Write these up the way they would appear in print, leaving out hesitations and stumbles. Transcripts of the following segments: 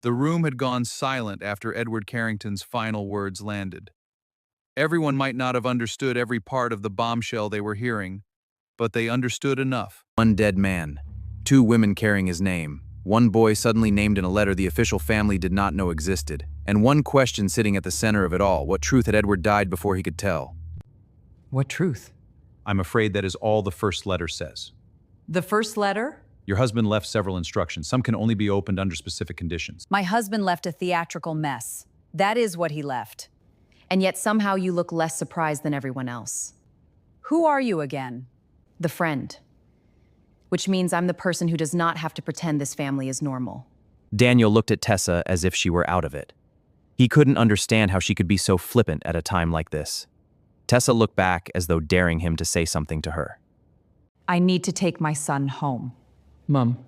The room had gone silent after Edward Carrington's final words landed. Everyone might not have understood every part of the bombshell they were hearing, but they understood enough. One dead man, two women carrying his name, one boy suddenly named in a letter the official family did not know existed, and one question sitting at the center of it all: what truth had Edward died before he could tell? What truth? I'm afraid that is all the first letter says. The first letter? Your husband left several instructions. Some can only be opened under specific conditions. My husband left a theatrical mess. That is what he left. And yet somehow you look less surprised than everyone else. Who are you again? The friend. Which means I'm the person who does not have to pretend this family is normal. Daniel looked at Tessa as if she were out of it. He couldn't understand how she could be so flippant at a time like this. Tessa looked back as though daring him to say something to her. I need to take my son home. Mom.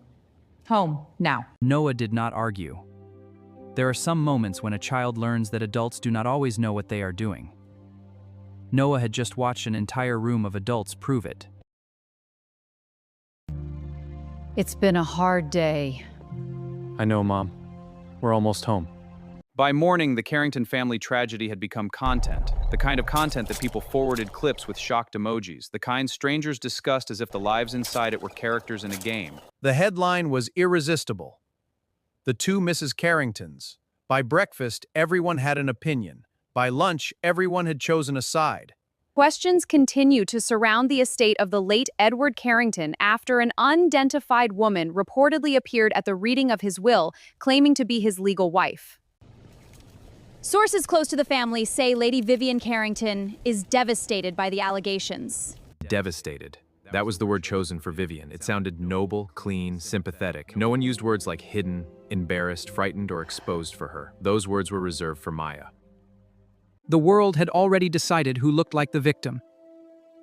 Home, now. Noah did not argue. There are some moments when a child learns that adults do not always know what they are doing. Noah had just watched an entire room of adults prove it. It's been a hard day. I know, Mom. We're almost home. By morning, the Carrington family tragedy had become content. The kind of content that people forwarded clips with shocked emojis. The kind strangers discussed as if the lives inside it were characters in a game. The headline was irresistible. The two Mrs. Carringtons. By breakfast, everyone had an opinion. By lunch, everyone had chosen a side. Questions continue to surround the estate of the late Edward Carrington after an unidentified woman reportedly appeared at the reading of his will, claiming to be his legal wife. Sources close to the family say Lady Vivian Carrington is devastated by the allegations. Devastated. That was the word chosen for Vivian. It sounded noble, clean, sympathetic. No one used words like hidden, embarrassed, frightened, or exposed for her. Those words were reserved for Maya. The world had already decided who looked like the victim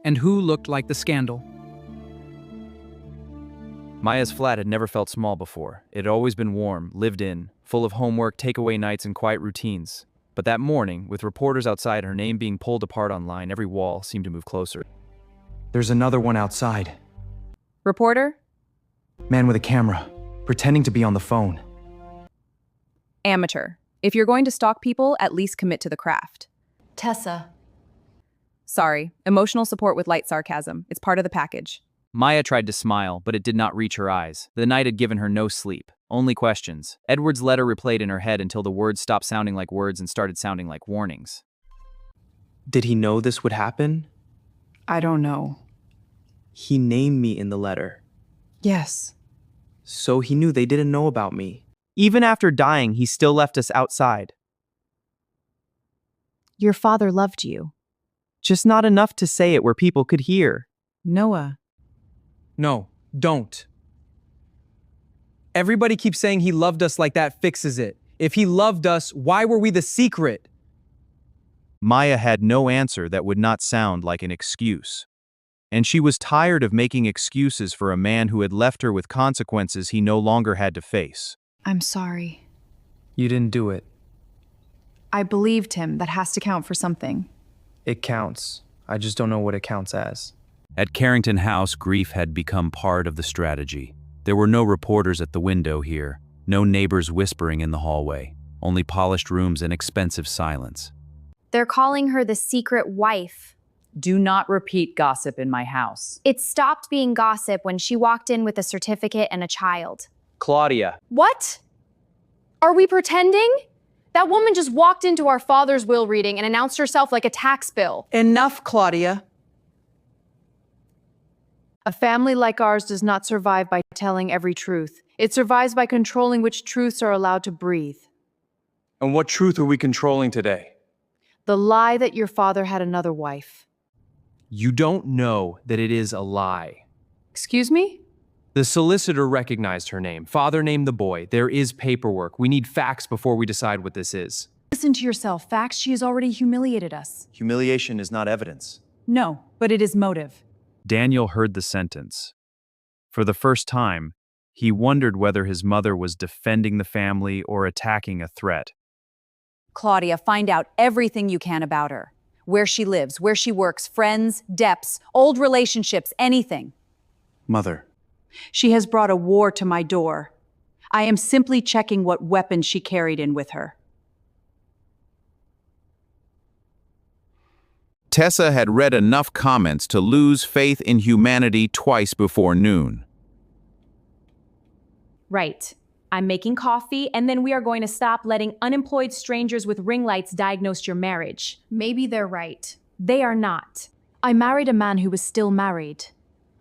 and who looked like the scandal. Maya's flat had never felt small before. It had always been warm, lived in, full of homework, takeaway nights, and quiet routines. But that morning, with reporters outside, her name being pulled apart online, every wall seemed to move closer. There's another one outside. Reporter? Man with a camera, pretending to be on the phone. Amateur. If you're going to stalk people, at least commit to the craft. Tessa. Sorry, emotional support with light sarcasm. It's part of the package. Maya tried to smile, but it did not reach her eyes. The night had given her no sleep, only questions. Edward's letter replayed in her head until the words stopped sounding like words and started sounding like warnings. Did he know this would happen? I don't know. He named me in the letter. Yes. So he knew they didn't know about me. Even after dying, he still left us outside. Your father loved you. Just not enough to say it where people could hear. Noah. No, don't. Everybody keeps saying he loved us like that fixes it. If he loved us, why were we the secret? Maya had no answer that would not sound like an excuse. And she was tired of making excuses for a man who had left her with consequences he no longer had to face. I'm sorry. You didn't do it. I believed him. That has to count for something. It counts. I just don't know what it counts as. At Carrington House, grief had become part of the strategy. There were no reporters at the window here, no neighbors whispering in the hallway, only polished rooms and expensive silence. They're calling her the secret wife. Do not repeat gossip in my house. It stopped being gossip when she walked in with a certificate and a child. Claudia. What? Are we pretending? That woman just walked into our father's will reading and announced herself like a tax bill. Enough, Claudia. A family like ours does not survive by telling every truth. It survives by controlling which truths are allowed to breathe. And what truth are we controlling today? The lie that your father had another wife. You don't know that it is a lie. Excuse me? The solicitor recognized her name. Father named the boy. There is paperwork. We need facts before we decide what this is. Listen to yourself. Facts, she has already humiliated us. Humiliation is not evidence. No, but it is motive. Daniel heard the sentence. For the first time, he wondered whether his mother was defending the family or attacking a threat. Claudia, find out everything you can about her. Where she lives, where she works, friends, debts, old relationships, anything. Mother. She has brought a war to my door. I am simply checking what weapon she carried in with her. Tessa had read enough comments to lose faith in humanity twice before noon. Right. I'm making coffee, and then we are going to stop letting unemployed strangers with ring lights diagnose your marriage. Maybe they're right. They are not. I married a man who was still married.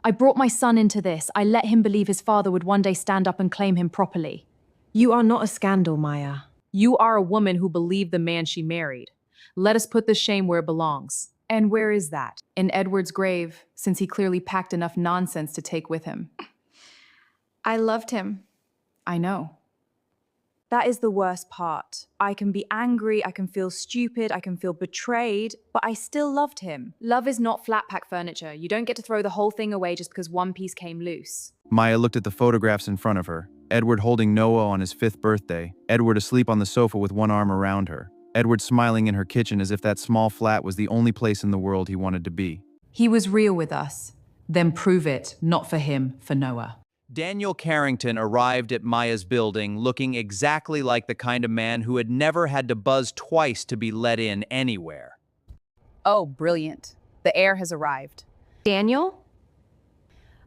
I brought my son into this. I let him believe his father would one day stand up and claim him properly. You are not a scandal, Maya. You are a woman who believed the man she married. Let us put the shame where it belongs. And where is that? In Edward's grave, since he clearly packed enough nonsense to take with him. I loved him. I know. That is the worst part. I can be angry, I can feel stupid, I can feel betrayed, but I still loved him. Love is not flat pack furniture. You don't get to throw the whole thing away just because one piece came loose. Maya looked at the photographs in front of her. Edward holding Noah on his 5th birthday. Edward asleep on the sofa with one arm around her. Edward smiling in her kitchen as if that small flat was the only place in the world he wanted to be. He was real with us. Then prove it, not for him, for Noah. Daniel Carrington arrived at Maya's building looking exactly like the kind of man who had never had to buzz twice to be let in anywhere. Oh, brilliant. The heir has arrived. Daniel?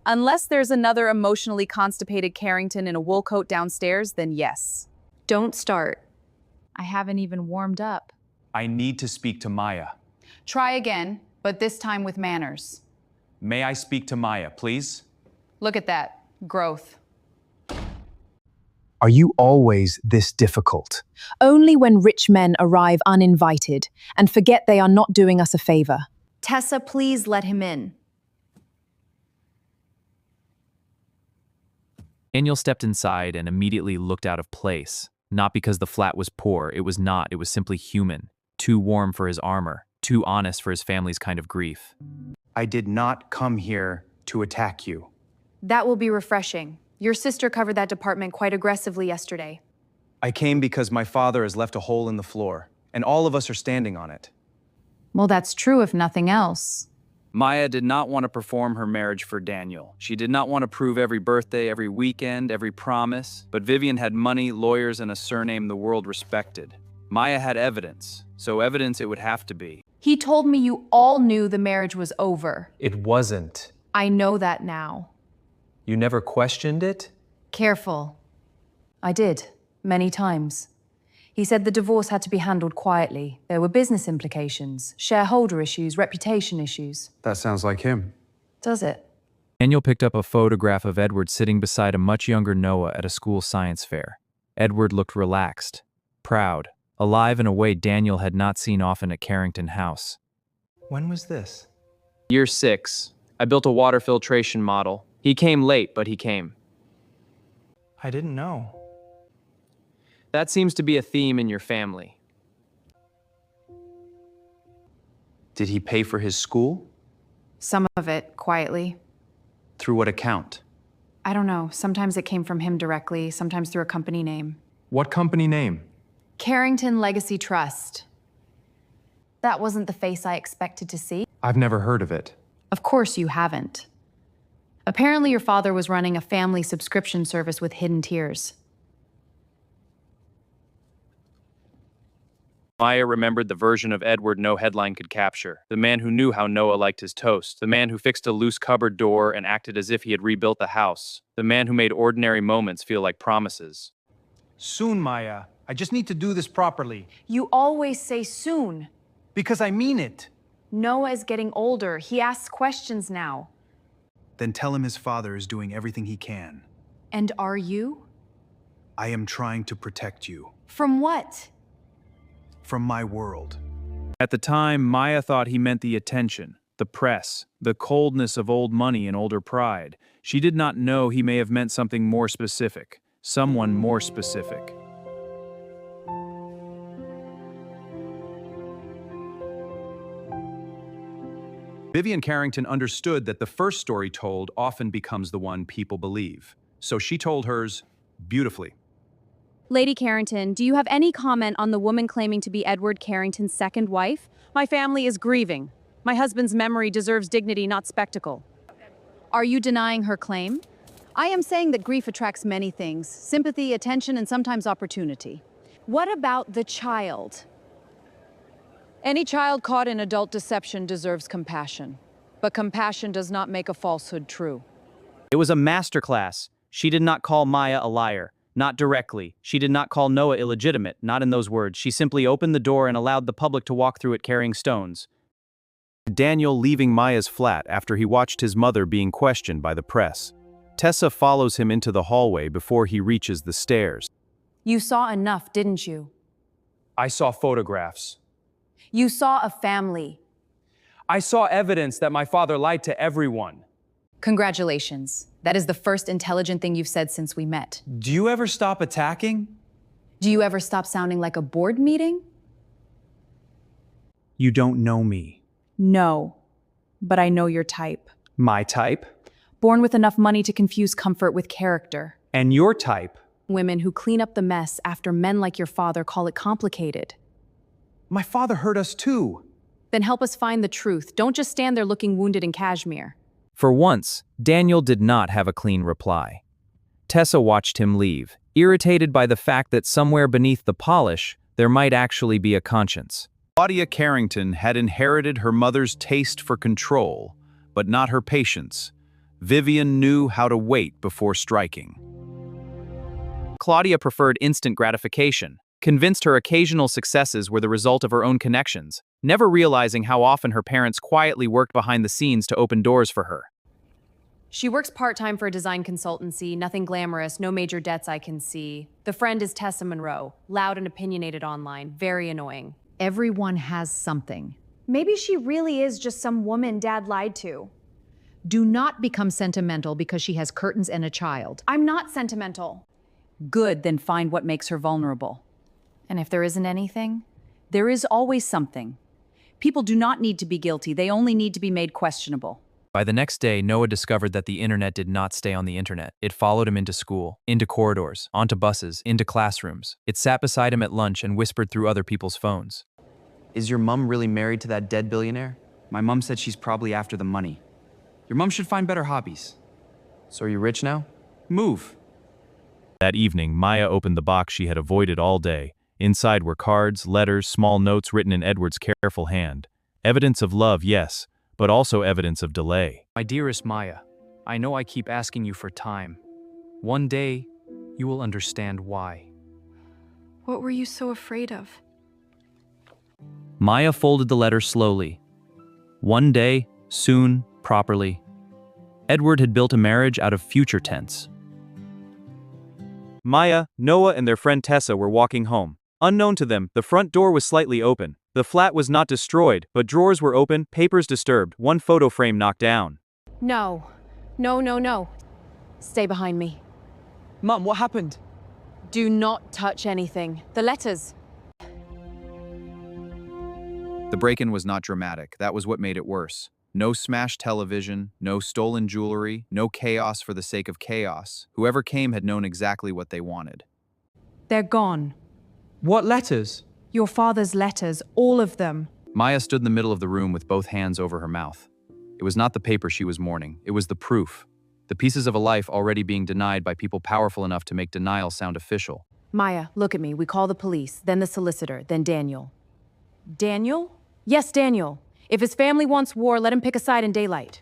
Unless there's another emotionally constipated Carrington in a wool coat downstairs, then yes. Don't start. I haven't even warmed up. I need to speak to Maya. Try again, but this time with manners. May I speak to Maya, please? Look at that. Growth. Are you always this difficult? Only when rich men arrive uninvited and forget they are not doing us a favor. Tessa, please let him in. Daniel stepped inside and immediately looked out of place. Not because the flat was poor, it was not, it was simply human. Too warm for his armor, too honest for his family's kind of grief. I did not come here to attack you. That will be refreshing. Your sister covered that department quite aggressively yesterday. I came because my father has left a hole in the floor, and all of us are standing on it. Well, that's true if nothing else. Maya did not want to perform her marriage for Daniel. She did not want to prove every birthday, every weekend, every promise. But Vivian had money, lawyers, and a surname the world respected. Maya had evidence, so evidence it would have to be. He told me you all knew the marriage was over. It wasn't. I know that now. You never questioned it? Careful. I did, many times. He said the divorce had to be handled quietly. There were business implications, shareholder issues, reputation issues. That sounds like him. Does it? Daniel picked up a photograph of Edward sitting beside a much younger Noah at a school science fair. Edward looked relaxed, proud, alive in a way Daniel had not seen often at Carrington House. When was this? Year 6. I built a water filtration model. He came late, but he came. I didn't know. That seems to be a theme in your family. Did he pay for his school? Some of it, quietly. Through what account? I don't know. Sometimes it came from him directly, sometimes through a company name. What company name? Carrington Legacy Trust. That wasn't the face I expected to see. I've never heard of it. Of course you haven't. Apparently your father was running a family subscription service with hidden tiers. Maya remembered the version of Edward no headline could capture. The man who knew how Noah liked his toast. The man who fixed a loose cupboard door and acted as if he had rebuilt the house. The man who made ordinary moments feel like promises. Soon, Maya. I just need to do this properly. You always say soon. Because I mean it. Noah is getting older. He asks questions now. Then tell him his father is doing everything he can. And are you? I am trying to protect you. From what? From my world. At the time, Maya thought he meant the attention, the press, the coldness of old money and older pride. She did not know he may have meant something more specific, someone more specific. Vivian Carrington understood that the first story told often becomes the one people believe. So she told hers beautifully. Lady Carrington, do you have any comment on the woman claiming to be Edward Carrington's second wife? My family is grieving. My husband's memory deserves dignity, not spectacle. Are you denying her claim? I am saying that grief attracts many things: sympathy, attention, and sometimes opportunity. What about the child? Any child caught in adult deception deserves compassion. But compassion does not make a falsehood true. It was a masterclass. She did not call Maya a liar. Not directly. She did not call Noah illegitimate, not in those words. She simply opened the door and allowed the public to walk through it carrying stones. Daniel leaving Maya's flat after he watched his mother being questioned by the press. Tessa follows him into the hallway before he reaches the stairs. You saw enough, didn't you? I saw photographs. You saw a family. I saw evidence that my father lied to everyone. Congratulations. That is the first intelligent thing you've said since we met. Do you ever stop attacking? Do you ever stop sounding like a board meeting? You don't know me. No, but I know your type. My type? Born with enough money to confuse comfort with character. And your type? Women who clean up the mess after men like your father call it complicated. My father hurt us too. Then help us find the truth. Don't just stand there looking wounded in cashmere. For once, Daniel did not have a clean reply. Tessa watched him leave, irritated by the fact that somewhere beneath the polish, there might actually be a conscience. Claudia Carrington had inherited her mother's taste for control, but not her patience. Vivian knew how to wait before striking. Claudia preferred instant gratification, convinced her occasional successes were the result of her own connections, never realizing how often her parents quietly worked behind the scenes to open doors for her. She works part-time for a design consultancy, nothing glamorous, no major debts I can see. The friend is Tessa Monroe, loud and opinionated online, very annoying. Everyone has something. Maybe she really is just some woman Dad lied to. Do not become sentimental because she has curtains and a child. I'm not sentimental. Good, then find what makes her vulnerable. And if there isn't anything? There is always something. People do not need to be guilty, they only need to be made questionable. By the next day, Noah discovered that the internet did not stay on the internet. It followed him into school, into corridors, onto buses, into classrooms. It sat beside him at lunch and whispered through other people's phones. Is your mom really married to that dead billionaire? My mom said she's probably after the money. Your mom should find better hobbies. So are you rich now? Move. That evening, Maya opened the box she had avoided all day. Inside were cards, letters, small notes written in Edward's careful hand. Evidence of love, yes, but also evidence of delay. My dearest Maya, I know I keep asking you for time. One day, you will understand why. What were you so afraid of? Maya folded the letter slowly. One day, soon, properly. Edward had built a marriage out of future tense. Maya, Noah, and their friend Tessa were walking home. Unknown to them, the front door was slightly open. The flat was not destroyed, but drawers were open, papers disturbed, one photo frame knocked down. No. No. Stay behind me. Mom, what happened? Do not touch anything. The letters. The break-in was not dramatic. That was what made it worse. No smashed television, no stolen jewelry, no chaos for the sake of chaos. Whoever came had known exactly what they wanted. They're gone. What letters? Your father's letters, all of them. Maya stood in the middle of the room with both hands over her mouth. It was not the paper she was mourning. It was the proof. The pieces of a life already being denied by people powerful enough to make denial sound official. Maya, look at me. We call the police, then the solicitor, then Daniel. Daniel? Yes, Daniel. If his family wants war, let him pick a side in daylight.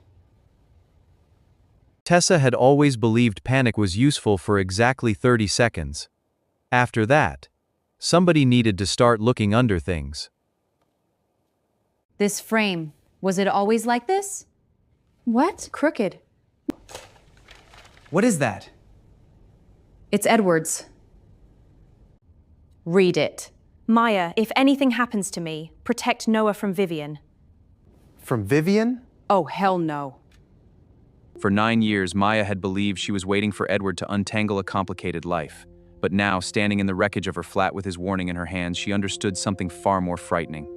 Tessa had always believed panic was useful for exactly 30 seconds. After that, somebody needed to start looking under things. This frame, was it always like this? What? Crooked. What is that? It's Edward's. Read it. Maya, if anything happens to me, protect Noah from Vivian. From Vivian? Oh, hell no. For 9 years, Maya had believed she was waiting for Edward to untangle a complicated life. But now, standing in the wreckage of her flat with his warning in her hands, she understood something far more frightening.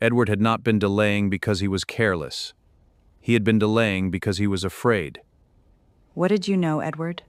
Edward had not been delaying because he was careless. He had been delaying because he was afraid. What did you know, Edward?